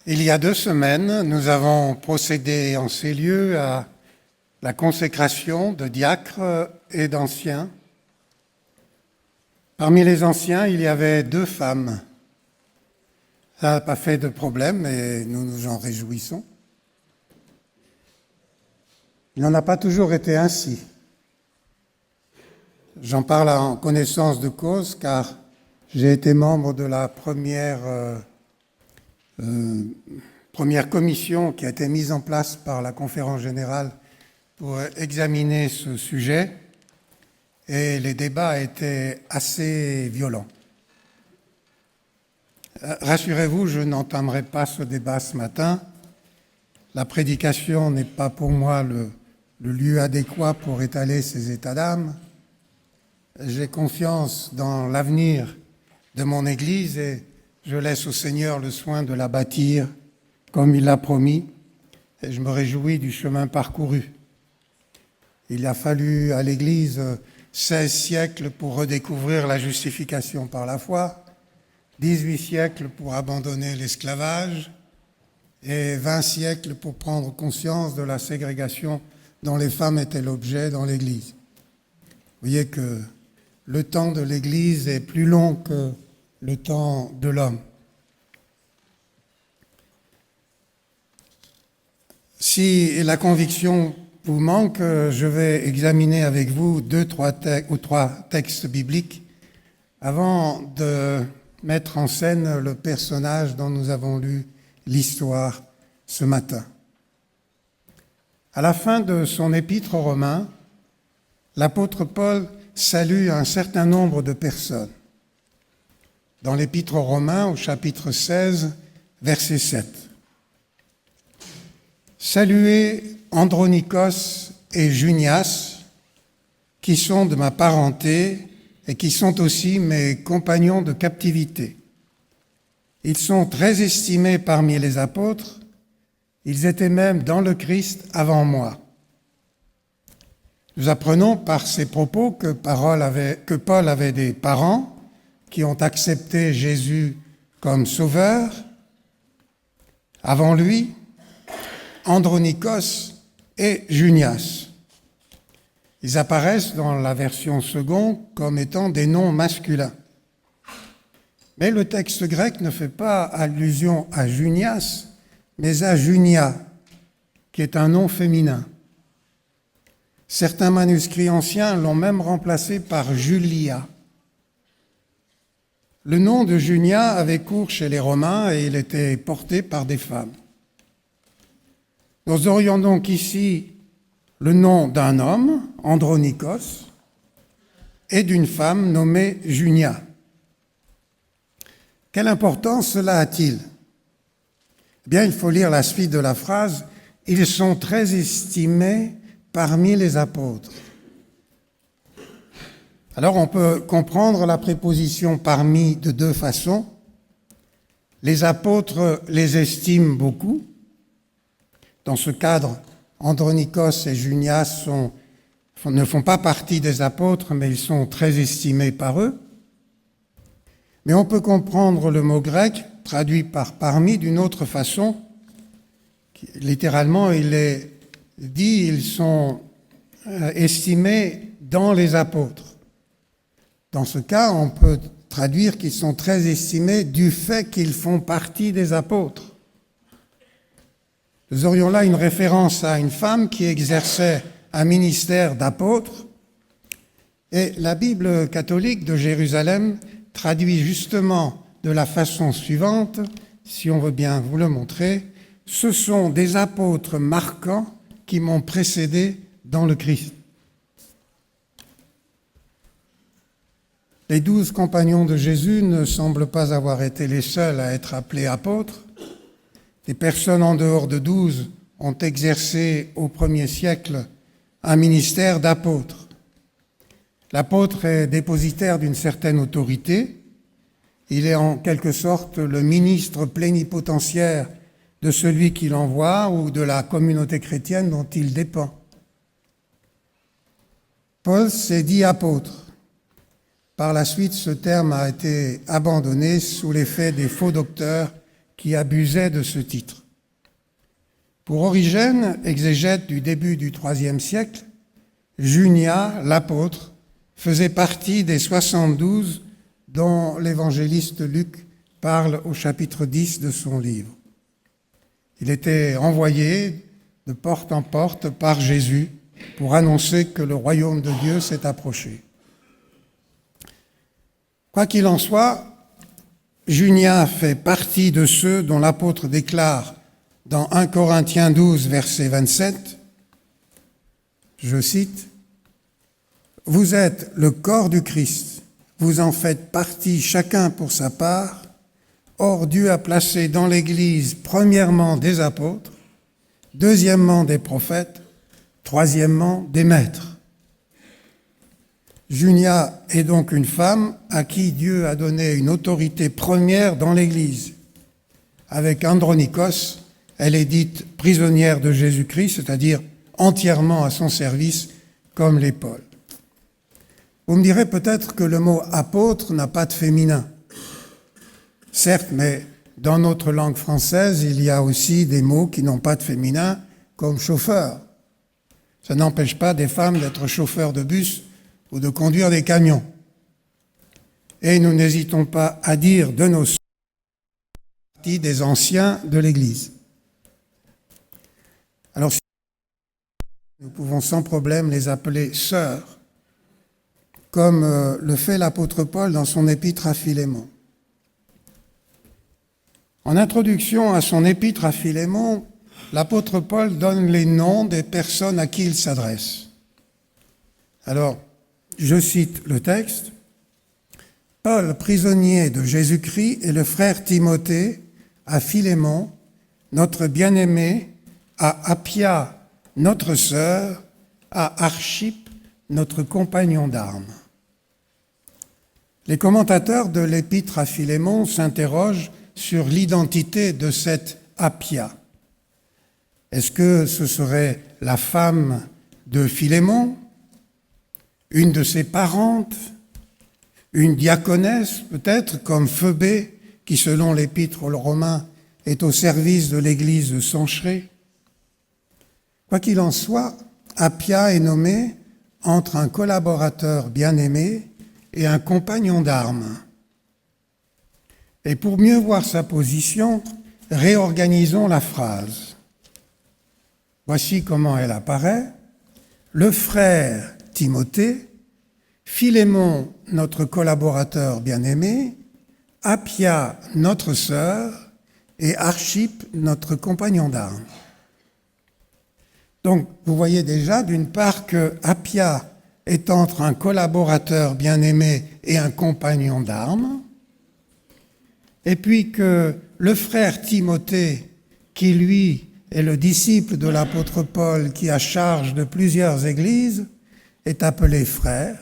Il y a 2 semaines, nous avons procédé en ces lieux à la consécration de diacres et d'anciens. Parmi les anciens, il y avait 2 femmes. Ça n'a pas fait de problème et nous nous en réjouissons. Il n'en a pas toujours été ainsi. J'en parle en connaissance de cause car j'ai été membre de la première commission qui a été mise en place par la conférence générale pour examiner ce sujet et les débats étaient assez violents. Rassurez-vous, je n'entamerai pas ce débat ce matin. La prédication n'est pas pour moi le lieu adéquat pour étaler ces états d'âme. J'ai confiance dans l'avenir de mon Église et je laisse au Seigneur le soin de la bâtir comme il l'a promis et je me réjouis du chemin parcouru. Il a fallu à l'Église 16 siècles pour redécouvrir la justification par la foi, 18 siècles pour abandonner l'esclavage et 20 siècles pour prendre conscience de la ségrégation dont les femmes étaient l'objet dans l'Église. Vous voyez que le temps de l'Église est plus long que le temps de l'homme. Si la conviction vous manque, je vais examiner avec vous 3 textes bibliques avant de mettre en scène le personnage dont nous avons lu l'histoire ce matin. À la fin de son épître aux Romains, l'apôtre Paul salue un certain nombre de personnes. Dans l'Épître aux Romains, au chapitre 16, verset 7. « Saluez Andronikos et Junias, qui sont de ma parenté et qui sont aussi mes compagnons de captivité. Ils sont très estimés parmi les apôtres, ils étaient même dans le Christ avant moi. » Nous apprenons par ces propos que Paul avait des parents qui ont accepté Jésus comme sauveur. Avant lui, Andronikos et Junias. Ils apparaissent dans la version seconde comme étant des noms masculins. Mais le texte grec ne fait pas allusion à Junias, mais à Junia, qui est un nom féminin. Certains manuscrits anciens l'ont même remplacé par Julia. Le nom de Junia avait cours chez les Romains et il était porté par des femmes. Nous aurions donc ici le nom d'un homme, Andronikos, et d'une femme nommée Junia. Quelle importance cela a-t-il ? Eh bien, il faut lire la suite de la phrase « Ils sont très estimés parmi les apôtres ». Alors, on peut comprendre la préposition « parmi » de 2 façons. Les apôtres les estiment beaucoup. Dans ce cadre, Andronikos et Junias ne font pas partie des apôtres, mais ils sont très estimés par eux. Mais on peut comprendre le mot grec, traduit par « parmi » d'une autre façon. Littéralement, il est dit « ils sont estimés dans les apôtres ». Dans ce cas, on peut traduire qu'ils sont très estimés du fait qu'ils font partie des apôtres. Nous aurions là une référence à une femme qui exerçait un ministère d'apôtre. Et la Bible catholique de Jérusalem traduit justement de la façon suivante, si on veut bien vous le montrer, « Ce sont des apôtres marquants qui m'ont précédé dans le Christ ». Les 12 compagnons de Jésus ne semblent pas avoir été les seuls à être appelés apôtres. Des personnes en dehors de 12 ont exercé au 1er siècle un ministère d'apôtre. L'apôtre est dépositaire d'une certaine autorité. Il est en quelque sorte le ministre plénipotentiaire de celui qui l'envoie ou de la communauté chrétienne dont il dépend. Paul s'est dit apôtre. Par la suite, ce terme a été abandonné sous l'effet des faux docteurs qui abusaient de ce titre. Pour Origène, exégète du début du IIIe siècle, Junia, l'apôtre, faisait partie des 72 dont l'évangéliste Luc parle au chapitre 10 de son livre. Il était envoyé de porte en porte par Jésus pour annoncer que le royaume de Dieu s'est approché. Quoi qu'il en soit, Junia fait partie de ceux dont l'apôtre déclare dans 1 Corinthiens 12, verset 27, je cite, « Vous êtes le corps du Christ, vous en faites partie chacun pour sa part. Or Dieu a placé dans l'Église premièrement des apôtres, deuxièmement des prophètes, troisièmement des maîtres. » Junia est donc une femme à qui Dieu a donné une autorité première dans l'Église. Avec Andronikos, elle est dite prisonnière de Jésus-Christ, c'est-à-dire entièrement à son service, comme les Paul. Vous me direz peut-être que le mot « apôtre » n'a pas de féminin. Certes, mais dans notre langue française, il y a aussi des mots qui n'ont pas de féminin, comme « chauffeur ». Ça n'empêche pas des femmes d'être chauffeurs de bus ou de conduire des camions. Et nous n'hésitons pas à dire de nos sœurs des anciens de l'Église. Alors, nous pouvons sans problème les appeler sœurs, comme le fait l'apôtre Paul dans son épître à Philémon. En introduction à son épître à Philémon, l'apôtre Paul donne les noms des personnes à qui il s'adresse. Alors, je cite le texte. « Paul, prisonnier de Jésus-Christ, et le frère Timothée, à Philémon, notre bien-aimé, à Appia, notre sœur, à Archippe, notre compagnon d'armes. » Les commentateurs de l'épître à Philémon s'interrogent sur l'identité de cette Appia. Est-ce que ce serait la femme de Philémon, une de ses parentes, une diaconesse peut-être comme Phoebé, qui selon l'épître aux Romains est au service de l'église de Sancheré? Quoi qu'il en soit, Appia est nommé entre un collaborateur bien-aimé et un compagnon d'armes. Et pour mieux voir sa position, réorganisons la phrase. Voici comment elle apparaît. Le frère Timothée, Philémon, notre collaborateur bien-aimé, Appia, notre sœur, et Archippe, notre compagnon d'armes. Donc, vous voyez déjà, d'une part, que Appia est entre un collaborateur bien-aimé et un compagnon d'armes, et puis que le frère Timothée, qui lui est le disciple de l'apôtre Paul qui a charge de plusieurs églises, est appelé frère,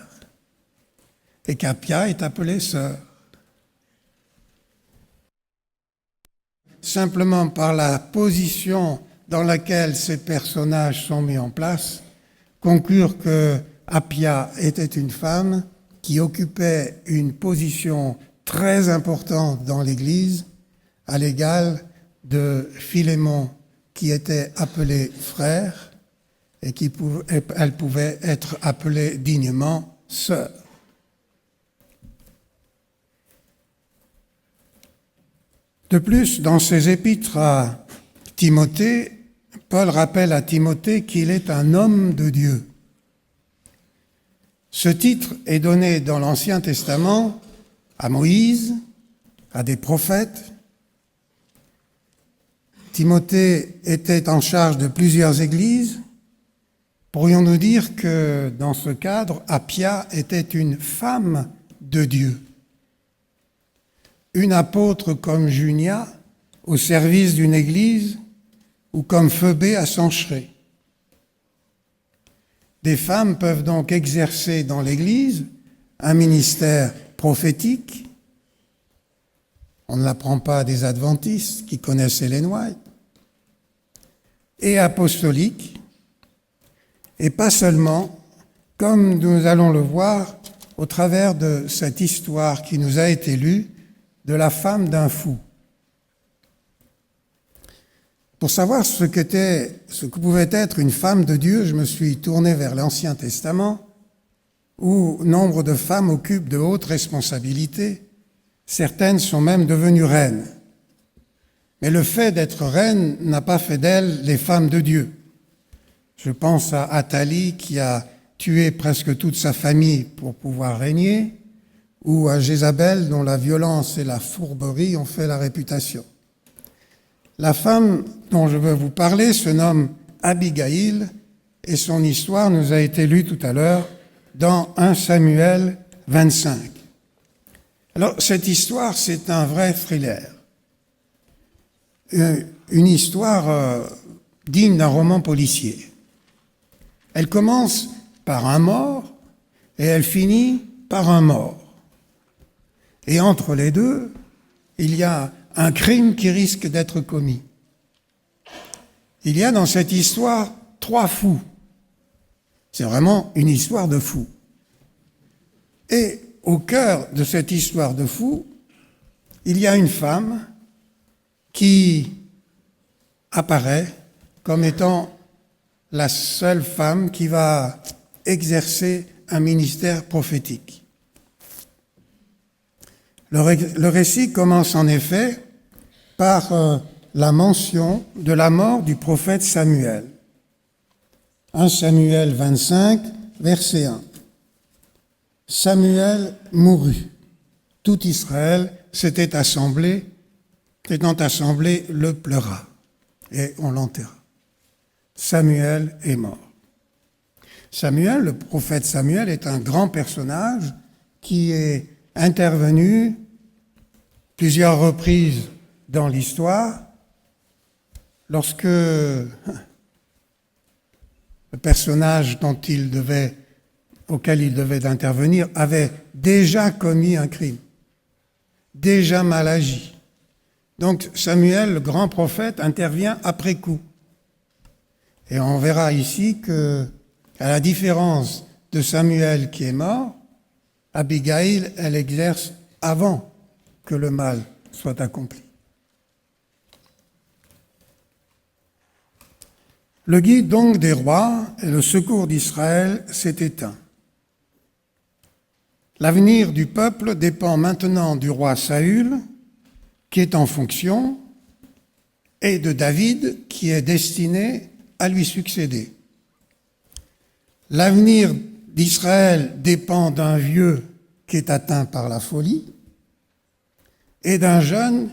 et qu'Appia est appelée sœur. Simplement par la position dans laquelle ces personnages sont mis en place, conclure que Appia était une femme qui occupait une position très importante dans l'Église, à l'égal de Philémon, qui était appelé frère, et elle pouvait être appelée dignement sœur. De plus, dans ses épîtres à Timothée, Paul rappelle à Timothée qu'il est un homme de Dieu. Ce titre est donné dans l'Ancien Testament à Moïse, à des prophètes. Timothée était en charge de plusieurs églises. Pourrions-nous dire que, dans ce cadre, Appia était une femme de Dieu, une apôtre comme Junia au service d'une église ou comme Phoebé à Sancheré. Des femmes peuvent donc exercer dans l'église un ministère prophétique. On ne l'apprend pas à des adventistes qui connaissent Ellen White, et apostolique, et pas seulement, comme nous allons le voir au travers de cette histoire qui nous a été lue de la femme d'un fou. Pour savoir ce que pouvait être une femme de Dieu, je me suis tourné vers l'Ancien Testament, où nombre de femmes occupent de hautes responsabilités. Certaines sont même devenues reines. Mais le fait d'être reine n'a pas fait d'elles les femmes de Dieu. Je pense à Athalie qui a tué presque toute sa famille pour pouvoir régner, ou à Jézabel dont la violence et la fourberie ont fait la réputation. La femme dont je veux vous parler se nomme Abigaïl et son histoire nous a été lue tout à l'heure dans 1 Samuel 25. Alors cette histoire, c'est un vrai thriller, une histoire digne d'un roman policier. Elle commence par un mort et elle finit par un mort. Et entre les deux, il y a un crime qui risque d'être commis. Il y a dans cette histoire 3 fous. C'est vraiment une histoire de fous. Et au cœur de cette histoire de fous, il y a une femme qui apparaît comme étant la seule femme qui va exercer un ministère prophétique. Le récit commence en effet par la mention de la mort du prophète Samuel. 1 Samuel 25, verset 1. Samuel mourut. Tout Israël s'étant assemblé, le pleura et on l'enterra. Samuel est mort. Samuel, le prophète Samuel, est un grand personnage qui est intervenu plusieurs reprises dans l'histoire lorsque le personnage auquel il devait intervenir avait déjà commis un crime, déjà mal agi. Donc Samuel, le grand prophète, intervient après coup. Et on verra ici que, à la différence de Samuel qui est mort, Abigaïl, elle exerce avant que le mal soit accompli. Le guide donc des rois et le secours d'Israël s'est éteint. L'avenir du peuple dépend maintenant du roi Saül, qui est en fonction, et de David, qui est destiné à lui succéder. L'avenir d'Israël dépend d'un vieux qui est atteint par la folie et d'un jeune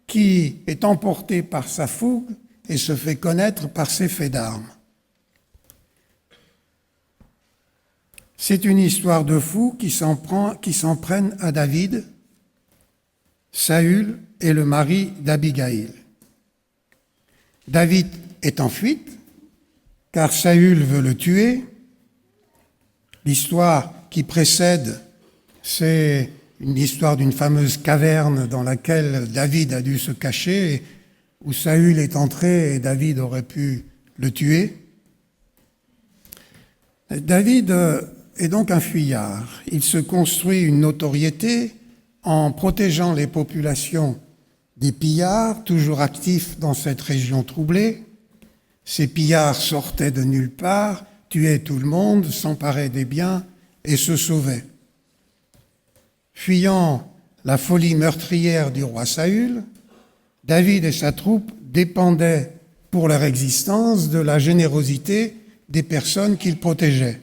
qui est emporté par sa fougue et se fait connaître par ses faits d'armes. C'est une histoire de fous qui s'en prennent à David. Saül est le mari d'Abigaïl. David est en fuite, car Saül veut le tuer. L'histoire qui précède, c'est une histoire d'une fameuse caverne dans laquelle David a dû se cacher, où Saül est entré et David aurait pu le tuer. David est donc un fuyard. Il se construit une notoriété en protégeant les populations des pillards, toujours actifs dans cette région troublée. Ces pillards sortaient de nulle part, tuaient tout le monde, s'emparaient des biens et se sauvaient. Fuyant la folie meurtrière du roi Saül, David et sa troupe dépendaient pour leur existence de la générosité des personnes qu'ils protégeaient.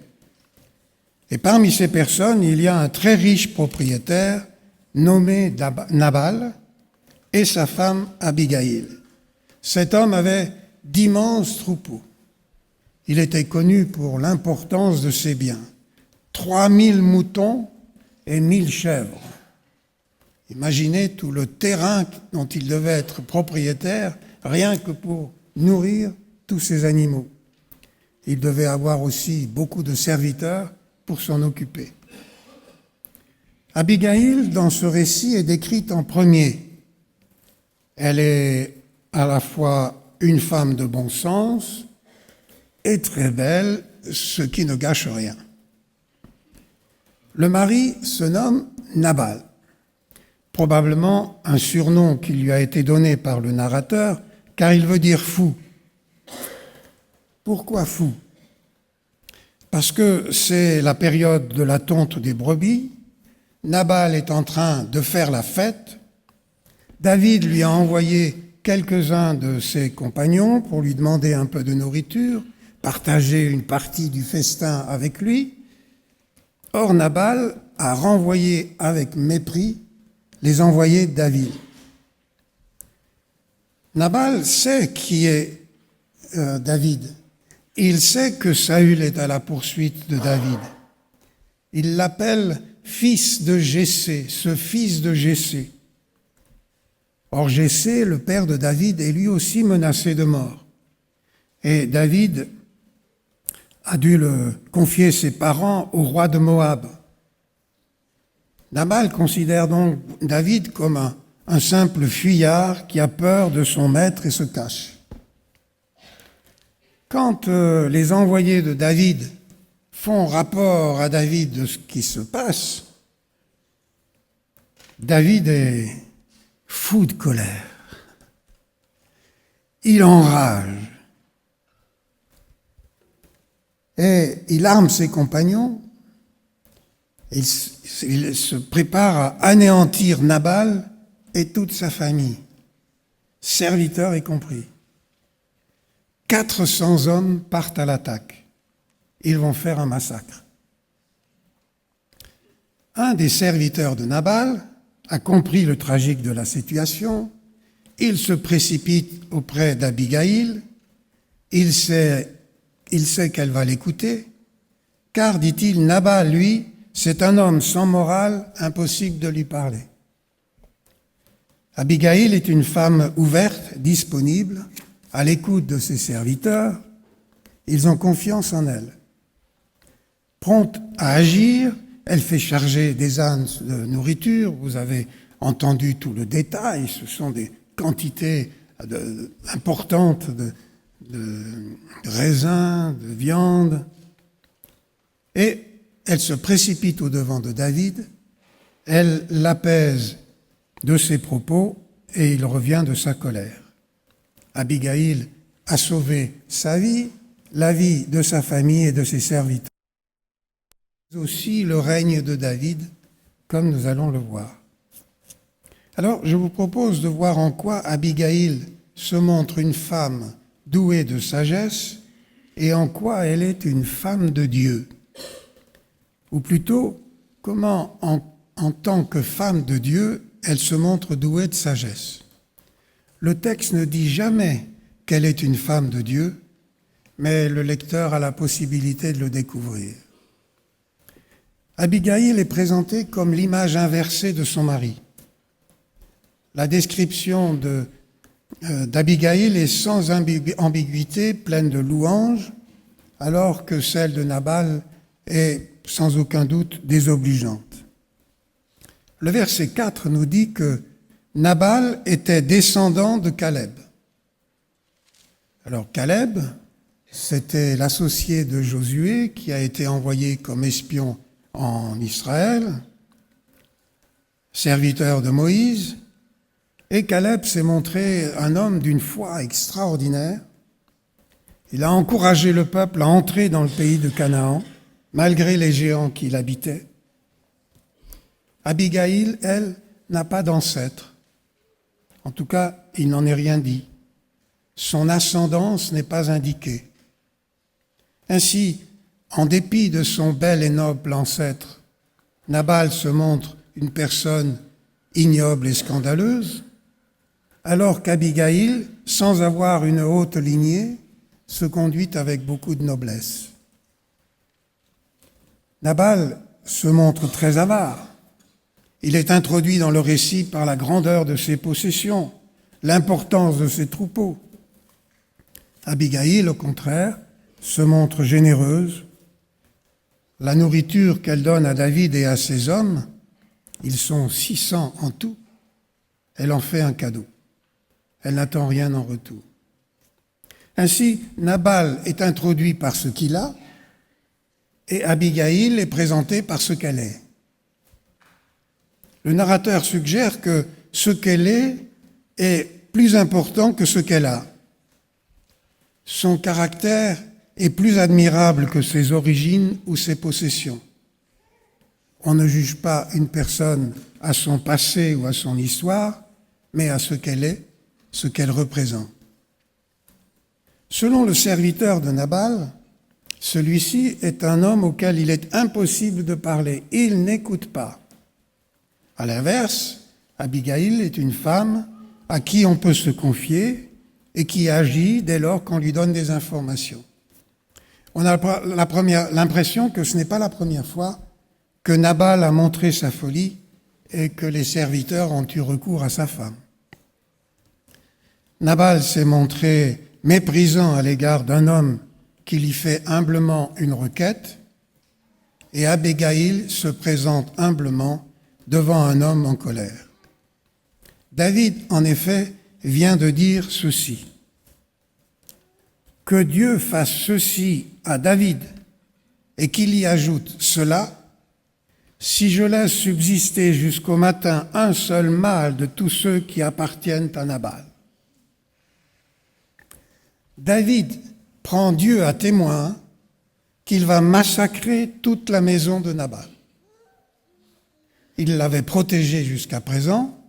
Et parmi ces personnes, il y a un très riche propriétaire nommé Nabal et sa femme Abigaïl. Cet homme avait d'immenses troupeaux. Il était connu pour l'importance de ses biens. 3000 moutons et 1000 chèvres. Imaginez tout le terrain dont il devait être propriétaire, rien que pour nourrir tous ces animaux. Il devait avoir aussi beaucoup de serviteurs pour s'en occuper. Abigaïl, dans ce récit, est décrite en premier. Elle est à la fois une femme de bon sens et très belle, ce qui ne gâche rien. Le mari se nomme Nabal, probablement un surnom qui lui a été donné par le narrateur, car il veut dire fou. Pourquoi fou? Parce que c'est la période de la tonte des brebis. Nabal est en train de faire la fête. David lui a envoyé quelques-uns de ses compagnons pour lui demander un peu de nourriture, partager une partie du festin avec lui. Or, Nabal a renvoyé avec mépris les envoyés de David. Nabal sait qui est David. Il sait que Saül est à la poursuite de David. Il l'appelle fils de Jessé, ce fils de Jessé. Or, Jessé, le père de David, est lui aussi menacé de mort. Et David a dû confier ses parents au roi de Moab. Nabal considère donc David comme un simple fuyard qui a peur de son maître et se cache. Quand les envoyés de David font rapport à David de ce qui se passe, David est fou de colère. Il enrage. Et il arme ses compagnons. Il se prépare à anéantir Nabal et toute sa famille, serviteurs y compris. 400 hommes partent à l'attaque. Ils vont faire un massacre. Un des serviteurs de Nabal a compris le tragique de la situation. Il se précipite auprès d'Abigaïl. Il sait qu'elle va l'écouter, car, dit-il, Nabal, lui, c'est un homme sans morale, impossible de lui parler. Abigaïl est une femme ouverte, disponible, à l'écoute de ses serviteurs. Ils ont confiance en elle. Prompte à agir, elle fait charger des ânes de nourriture. Vous avez entendu tout le détail. Ce sont des quantités importantes de raisins, de viande. Et elle se précipite au-devant de David. Elle l'apaise de ses propos et il revient de sa colère. Abigaïl a sauvé sa vie, la vie de sa famille et de ses serviteurs, mais aussi le règne de David, comme nous allons le voir. Alors, je vous propose de voir en quoi Abigaïl se montre une femme douée de sagesse et en quoi elle est une femme de Dieu. Ou plutôt, comment en tant que femme de Dieu, elle se montre douée de sagesse. Le texte ne dit jamais qu'elle est une femme de Dieu, mais le lecteur a la possibilité de le découvrir. Abigaïl est présentée comme l'image inversée de son mari. La description d'Abigaïl est sans ambiguïté, pleine de louanges, alors que celle de Nabal est sans aucun doute désobligeante. Le verset 4 nous dit que Nabal était descendant de Caleb. Alors Caleb, c'était l'associé de Josué qui a été envoyé comme espion en Israël, serviteur de Moïse, et Caleb s'est montré un homme d'une foi extraordinaire. Il a encouragé le peuple à entrer dans le pays de Canaan, malgré les géants qui l'habitaient. Abigaïl, elle, n'a pas d'ancêtre. En tout cas, il n'en est rien dit. Son ascendance n'est pas indiquée. Ainsi, en dépit de son bel et noble ancêtre, Nabal se montre une personne ignoble et scandaleuse, alors qu'Abigaïl, sans avoir une haute lignée, se conduit avec beaucoup de noblesse. Nabal se montre très avare. Il est introduit dans le récit par la grandeur de ses possessions, l'importance de ses troupeaux. Abigaïl, au contraire, se montre généreuse. La nourriture qu'elle donne à David et à ses hommes, ils sont 600 en tout, elle en fait un cadeau. Elle n'attend rien en retour. Ainsi, Nabal est introduit par ce qu'il a et Abigaïl est présentée par ce qu'elle est. Le narrateur suggère que ce qu'elle est plus important que ce qu'elle a. Son caractère est plus admirable que ses origines ou ses possessions. On ne juge pas une personne à son passé ou à son histoire, mais à ce qu'elle est, ce qu'elle représente. Selon le serviteur de Nabal, celui-ci est un homme auquel il est impossible de parler. Il n'écoute pas. À l'inverse, Abigail est une femme à qui on peut se confier et qui agit dès lors qu'on lui donne des informations. On a l'impression que ce n'est pas la première fois que Nabal a montré sa folie et que les serviteurs ont eu recours à sa femme. Nabal s'est montré méprisant à l'égard d'un homme qui lui fait humblement une requête, et Abigail se présente humblement devant un homme en colère. David, en effet, vient de dire ceci. Que Dieu fasse ceci à David et qu'il y ajoute cela, si je laisse subsister jusqu'au matin un seul mâle de tous ceux qui appartiennent à Nabal. David prend Dieu à témoin qu'il va massacrer toute la maison de Nabal. Il l'avait protégé jusqu'à présent.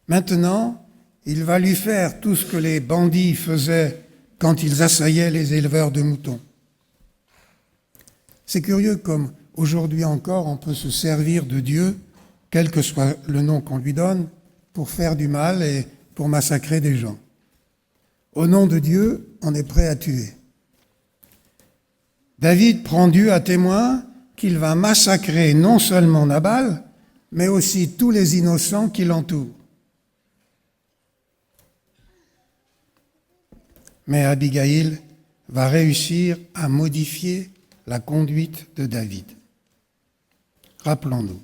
Maintenant, il va lui faire tout ce que les bandits faisaient quand ils assaillaient les éleveurs de moutons. C'est curieux comme aujourd'hui encore on peut se servir de Dieu, quel que soit le nom qu'on lui donne, pour faire du mal et pour massacrer des gens. Au nom de Dieu, on est prêt à tuer. David prend Dieu à témoin qu'il va massacrer non seulement Nabal, mais aussi tous les innocents qui l'entourent. Mais Abigail va réussir à modifier la conduite de David. Rappelons-nous.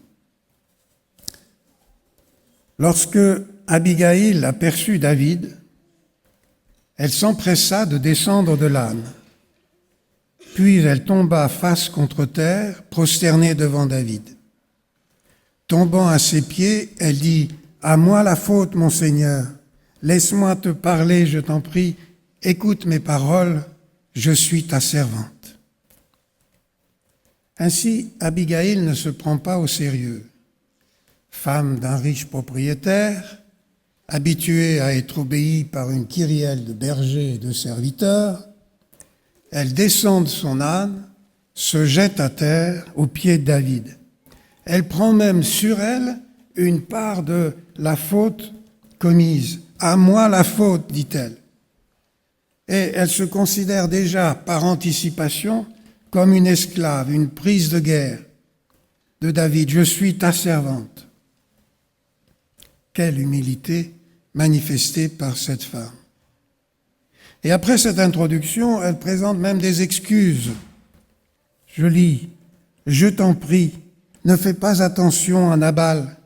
Lorsque Abigail aperçut David, elle s'empressa de descendre de l'âne. Puis elle tomba face contre terre, prosternée devant David. Tombant à ses pieds, elle dit « À moi la faute, mon Seigneur. Laisse-moi te parler, je t'en prie. Écoute mes paroles, je suis ta servante. » Ainsi, Abigail ne se prend pas au sérieux. Femme d'un riche propriétaire, habituée à être obéie par une kyrielle de bergers et de serviteurs, elle descend de son âne, se jette à terre aux pieds de David. Elle prend même sur elle une part de la faute commise. « À moi la faute », dit-elle. Et elle se considère déjà par anticipation comme une esclave, une prise de guerre de David. « Je suis ta servante ». Quelle humilité manifestée par cette femme. Et après cette introduction, elle présente même des excuses. Je lis, « Je t'en prie, ne fais pas attention à Nabal.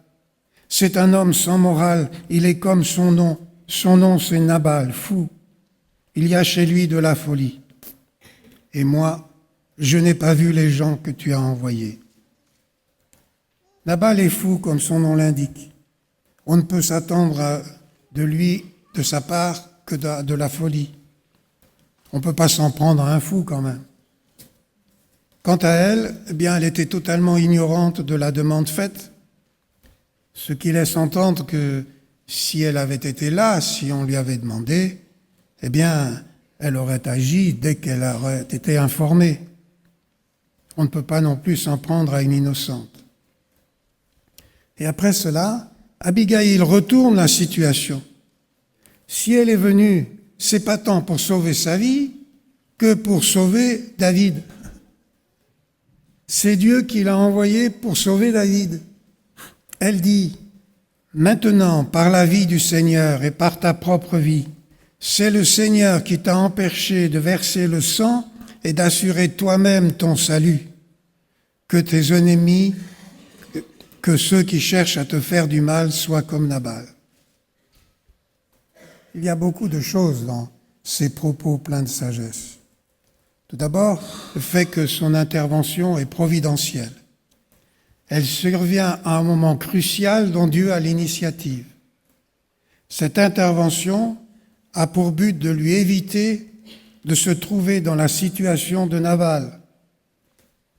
C'est un homme sans morale, il est comme son nom. Son nom, c'est Nabal, fou. Il y a chez lui de la folie. Et moi, je n'ai pas vu les gens que tu as envoyés. » Nabal est fou, comme son nom l'indique. On ne peut s'attendre de lui, de sa part, que de la folie. On ne peut pas s'en prendre à un fou quand même. Quant à elle, eh bien, elle était totalement ignorante de la demande faite, ce qui laisse entendre que si elle avait été là, si on lui avait demandé, eh bien, elle aurait agi dès qu'elle aurait été informée. On ne peut pas non plus s'en prendre à une innocente. Et après cela, Abigail retourne la situation. Si elle est venue, c'est pas tant pour sauver sa vie que pour sauver David. C'est Dieu qui l'a envoyée pour sauver David. Elle dit, « Maintenant, par la vie du Seigneur et par ta propre vie, c'est le Seigneur qui t'a empêché de verser le sang et d'assurer toi-même ton salut. Que tes ennemis, que ceux qui cherchent à te faire du mal soient comme Nabal. » Il y a beaucoup de choses dans ces propos pleins de sagesse. Tout d'abord, le fait que son intervention est providentielle. Elle survient à un moment crucial dont Dieu a l'initiative. Cette intervention a pour but de lui éviter de se trouver dans la situation de Nabal.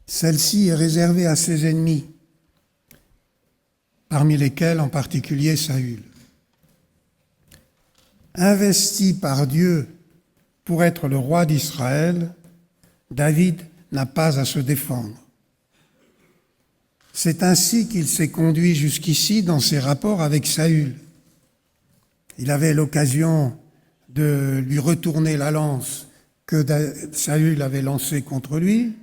Celle-ci est réservée à ses ennemis, parmi lesquels en particulier Saül. Investi par Dieu pour être le roi d'Israël, David n'a pas à se défendre. C'est ainsi qu'il s'est conduit jusqu'ici dans ses rapports avec Saül. Il avait l'occasion de lui retourner la lance que Saül avait lancée contre lui.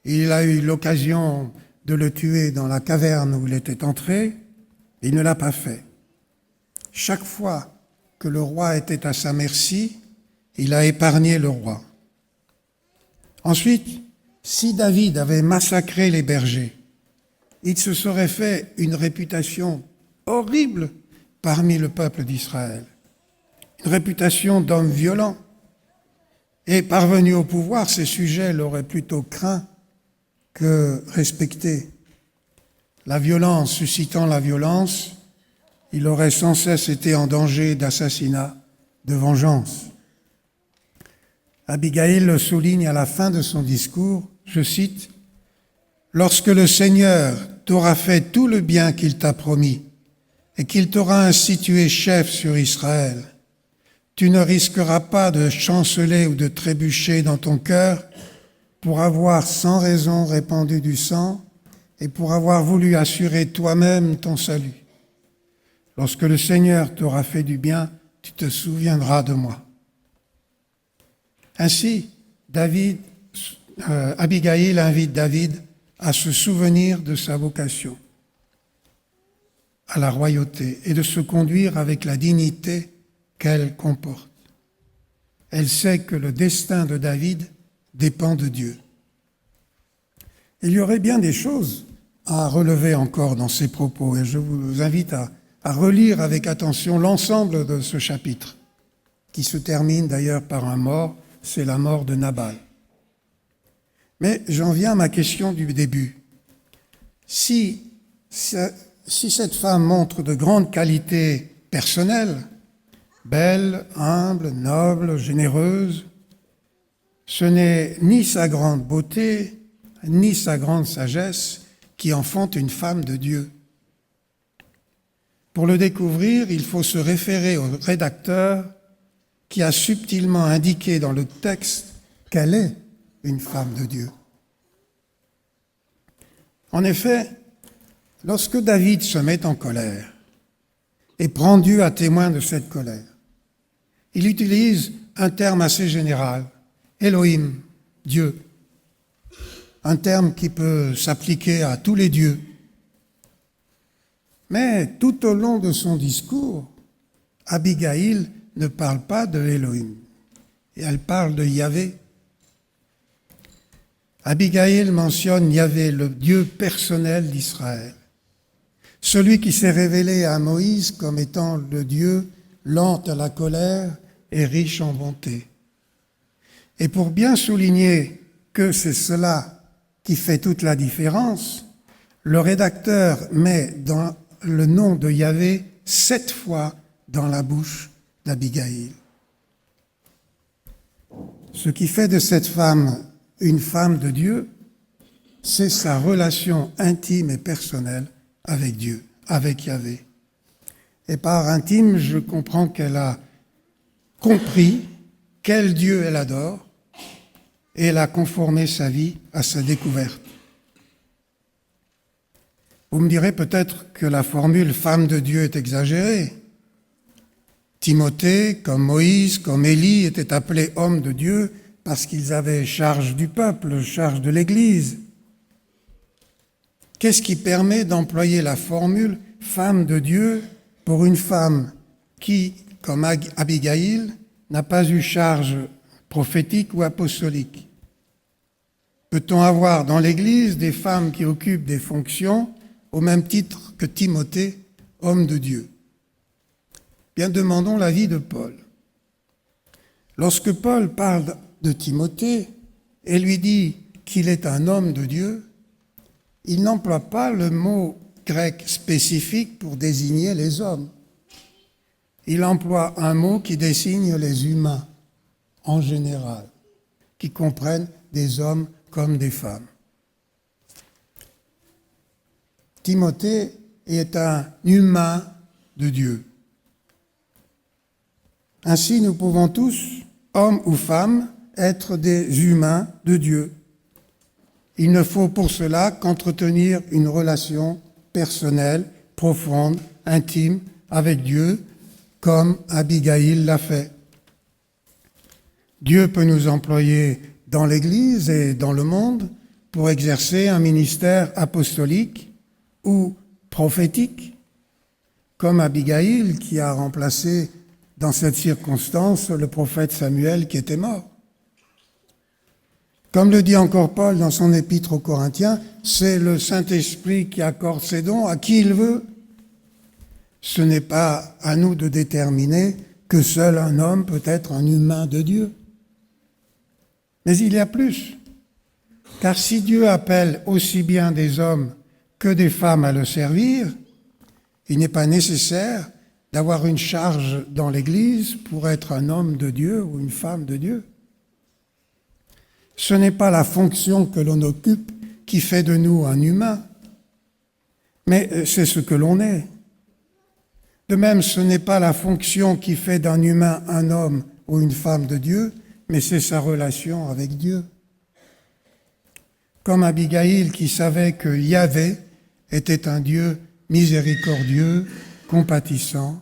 Il a eu l'occasion de le tuer dans la caverne où il était entré. Il ne l'a pas fait. Chaque fois que le roi était à sa merci, il a épargné le roi. Ensuite, si David avait massacré les bergers, il se serait fait une réputation horrible parmi le peuple d'Israël, une réputation d'homme violent. Et parvenu au pouvoir, ses sujets l'auraient plutôt craint que respecté. La violence suscitant la violence, il aurait sans cesse été en danger d'assassinat, de vengeance. Abigail le souligne à la fin de son discours, je cite, « Lorsque le Seigneur t'aura fait tout le bien qu'il t'a promis et qu'il t'aura institué chef sur Israël, tu ne risqueras pas de chanceler ou de trébucher dans ton cœur pour avoir sans raison répandu du sang et pour avoir voulu assurer toi-même ton salut. Lorsque le Seigneur t'aura fait du bien, tu te souviendras de moi. » Ainsi, Abigail invite David à se souvenir de sa vocation à la royauté et de se conduire avec la dignité qu'elle comporte. Elle sait que le destin de David dépend de Dieu. Il y aurait bien des choses à relever encore dans ces propos et je vous invite à relire avec attention l'ensemble de ce chapitre qui se termine d'ailleurs par un mort, c'est la mort de Nabal. Mais j'en viens à ma question du début. Si cette femme montre de grandes qualités personnelles, belle, humble, noble, généreuse, ce n'est ni sa grande beauté, ni sa grande sagesse qui en font une femme de Dieu. Pour le découvrir, il faut se référer au rédacteur qui a subtilement indiqué dans le texte qu'elle est une femme de Dieu. En effet, lorsque David se met en colère et prend Dieu à témoin de cette colère, il utilise un terme assez général, Elohim, Dieu, un terme qui peut s'appliquer à tous les dieux. Mais tout au long de son discours, Abigail ne parle pas de Elohim, et elle parle de Yahvé. Abigail mentionne Yahvé, le Dieu personnel d'Israël, celui qui s'est révélé à Moïse comme étant le Dieu lent à la colère et riche en bonté. Et pour bien souligner que c'est cela qui fait toute la différence, le rédacteur met dans le nom de Yahvé 7 fois dans la bouche d'Abigail. Ce qui fait de cette femme une femme de Dieu, c'est sa relation intime et personnelle avec Dieu, avec Yahvé. Et par intime, je comprends qu'elle a compris quel Dieu elle adore et elle a conformé sa vie à sa découverte. Vous me direz peut-être que la formule « femme de Dieu » est exagérée. Timothée, comme Moïse, comme Élie, étaient appelés hommes de Dieu parce qu'ils avaient charge du peuple, charge de l'Église. Qu'est-ce qui permet d'employer la formule « femme de Dieu » pour une femme qui, comme Abigail, n'a pas eu charge prophétique ou apostolique? Peut-on avoir dans l'Église des femmes qui occupent des fonctions au même titre que Timothée, homme de Dieu? Bien, demandons l'avis de Paul. Lorsque Paul parle de Timothée et lui dit qu'il est un homme de Dieu, il n'emploie pas le mot grec spécifique pour désigner les hommes. il emploie un mot qui désigne les humains en général, qui comprennent des hommes comme des femmes. Timothée est un humain de Dieu. Ainsi, nous pouvons tous, hommes ou femmes, être des humains de Dieu. Il ne faut pour cela qu'entretenir une relation personnelle, profonde, intime avec Dieu, comme Abigail l'a fait. Dieu peut nous employer dans l'Église et dans le monde pour exercer un ministère apostolique ou prophétique, comme Abigail qui a remplacé dans cette circonstance le prophète Samuel qui était mort. Comme le dit encore Paul dans son épître aux Corinthiens, c'est le Saint-Esprit qui accorde ses dons à qui il veut. Ce n'est pas à nous de déterminer que seul un homme peut être un humain de Dieu. Mais il y a plus, car si Dieu appelle aussi bien des hommes que des femmes à le servir, il n'est pas nécessaire d'avoir une charge dans l'Église pour être un homme de Dieu ou une femme de Dieu. Ce n'est pas la fonction que l'on occupe qui fait de nous un humain, mais c'est ce que l'on est. De même, ce n'est pas la fonction qui fait d'un humain un homme ou une femme de Dieu, mais c'est sa relation avec Dieu. Comme Abigail qui savait que Yahvé était un Dieu miséricordieux, compatissant,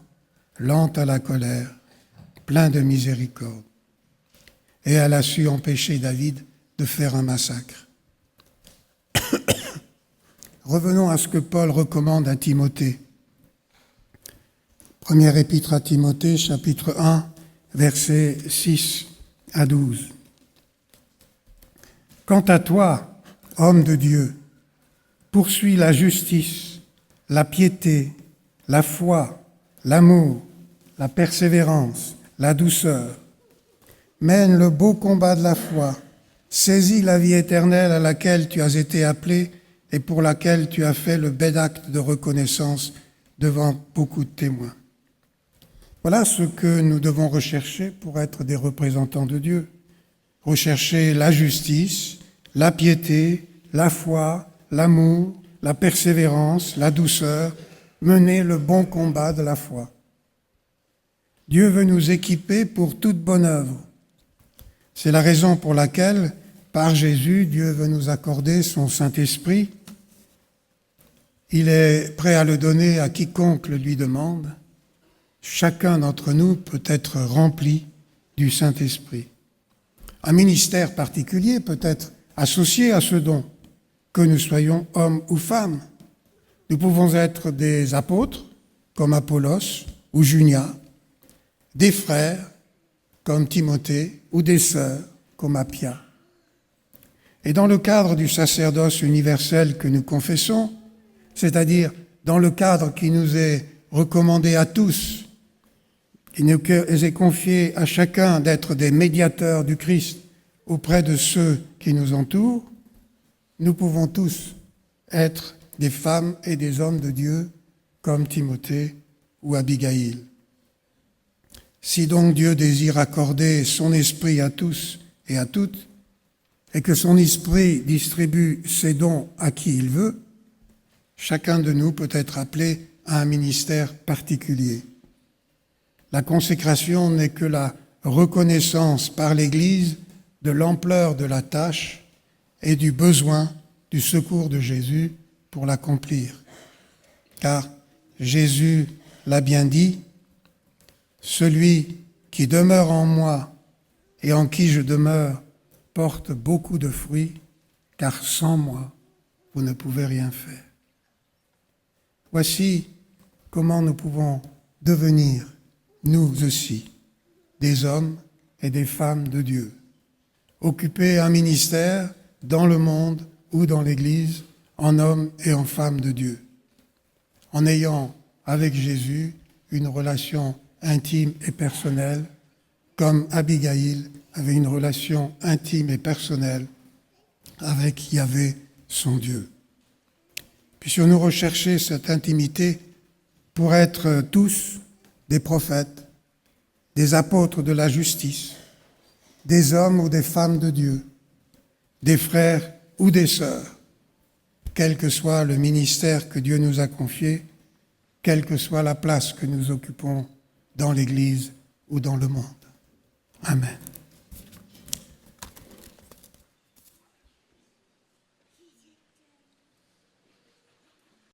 lent à la colère, plein de miséricorde. Et elle a su empêcher David de faire un massacre. Revenons à ce que Paul recommande à Timothée. Première épître à Timothée, chapitre 1, versets 6 à 12. Quant à toi, homme de Dieu, poursuis la justice, la piété, la foi, l'amour, la persévérance, la douceur. Mène le beau combat de la foi, saisis la vie éternelle à laquelle tu as été appelé et pour laquelle tu as fait le bel acte de reconnaissance devant beaucoup de témoins. Voilà ce que nous devons rechercher pour être des représentants de Dieu. Rechercher la justice, la piété, la foi, l'amour, la persévérance, la douceur, mener le bon combat de la foi. Dieu veut nous équiper pour toute bonne œuvre. C'est la raison pour laquelle, par Jésus, Dieu veut nous accorder son Saint-Esprit. Il est prêt à le donner à quiconque le lui demande. Chacun d'entre nous peut être rempli du Saint-Esprit. Un ministère particulier peut être associé à ce don, que nous soyons hommes ou femmes. Nous pouvons être des apôtres, comme Apollos ou Junia, des frères, comme Timothée, ou des sœurs, comme Appia. Et dans le cadre du sacerdoce universel que nous confessons, c'est-à-dire dans le cadre qui nous est recommandé à tous, qui nous est confié à chacun d'être des médiateurs du Christ auprès de ceux qui nous entourent, nous pouvons tous être des femmes et des hommes de Dieu comme Timothée ou Abigail. Si donc Dieu désire accorder son esprit à tous et à toutes, et que son esprit distribue ses dons à qui il veut, chacun de nous peut être appelé à un ministère particulier. La consécration n'est que la reconnaissance par l'Église de l'ampleur de la tâche et du besoin du secours de Jésus pour l'accomplir. Car Jésus l'a bien dit, « Celui qui demeure en moi et en qui je demeure porte beaucoup de fruits, car sans moi, vous ne pouvez rien faire. » Voici comment nous pouvons devenir, nous aussi, des hommes et des femmes de Dieu, occuper un ministère dans le monde ou dans l'Église, en hommes et en femmes de Dieu, en ayant avec Jésus une relation intime et personnelle, comme Abigail avait une relation intime et personnelle avec Yahvé, son Dieu. Puissions-nous rechercher cette intimité pour être tous des prophètes, des apôtres de la justice, des hommes ou des femmes de Dieu, des frères ou des sœurs, quel que soit le ministère que Dieu nous a confié, quelle que soit la place que nous occupons dans l'Église ou dans le monde. Amen.